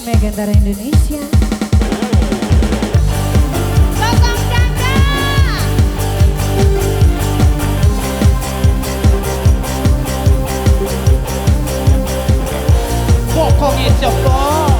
Megantara Indonesia. Pokoknya cepet.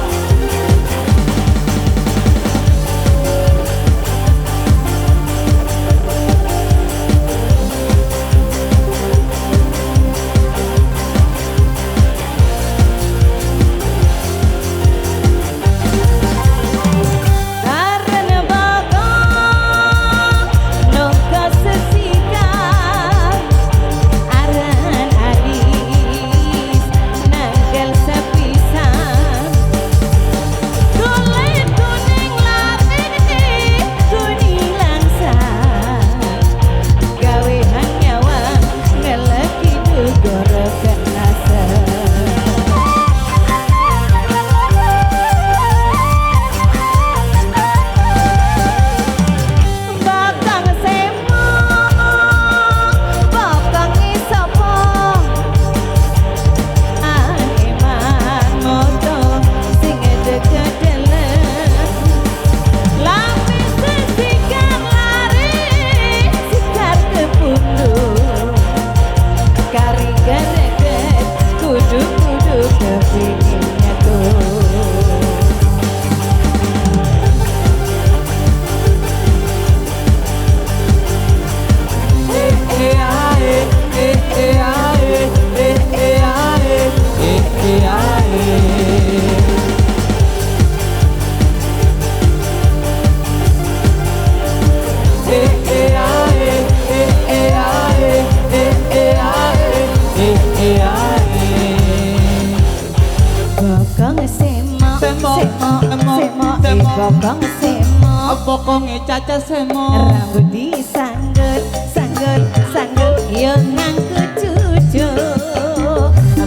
Bokong semo, pokoknya caca semo. rambut disanggul, sanggul, sanggul, yo ngangku cucu.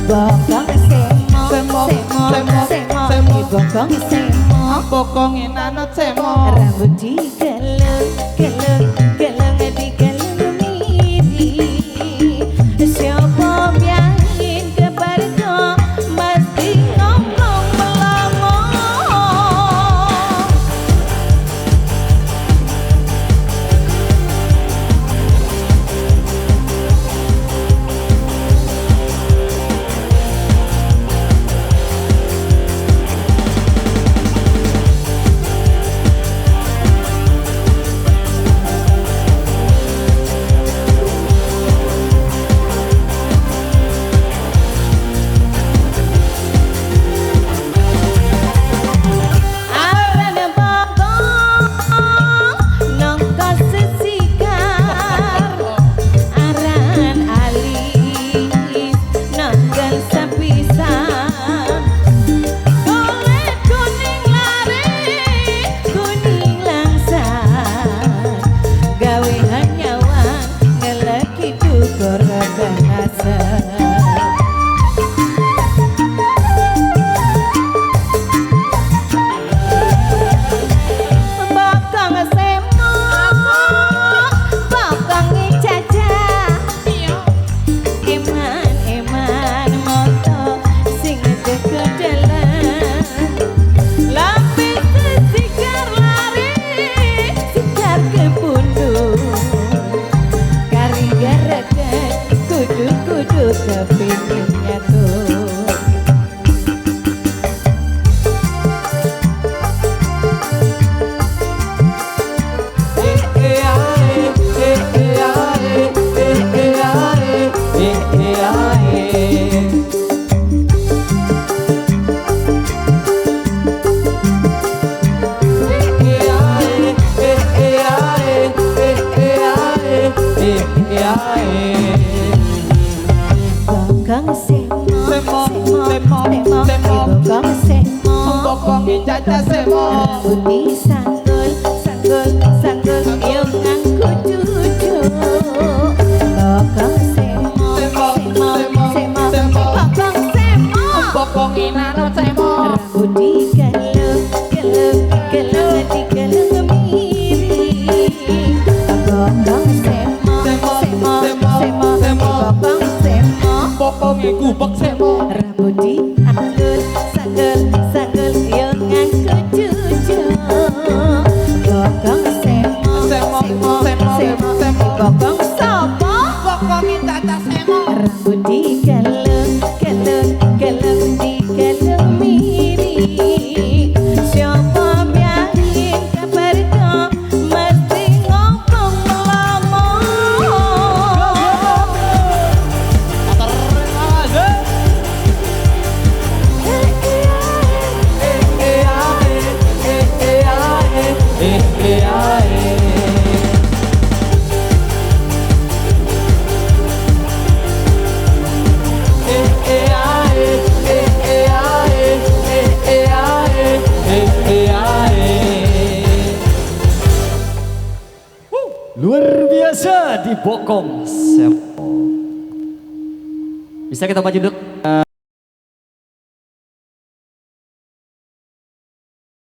Bokong semo, Semo, semo, semo, semo, semo. bokong semo, Pokoknya nanot semo. rambut digelung, gelung, gelung, digelung miri. Siapa biarin kebargo, mesti ngomong melongo. Kepinginnya tuh bokong semo, Semo, semo, semo, semo, semo. bokong semo, Pokoknya caca semo. rambut disanggul, sanggul, sanggul, yo ngangku cucu. Bokong semo, Semo, semo, semo, semo, semo. bokong semo, Pokoknya nanot semo. rambut digelung, gelung, gelung, digelung miri. Bokong semo, Semo, semo, semo, semo, semo. bokong semo, Pokoknya gubek semo. rambut dianggul, sanggul, sanggul, yo jadi bokong. Siap. Bisa kita maju dulu.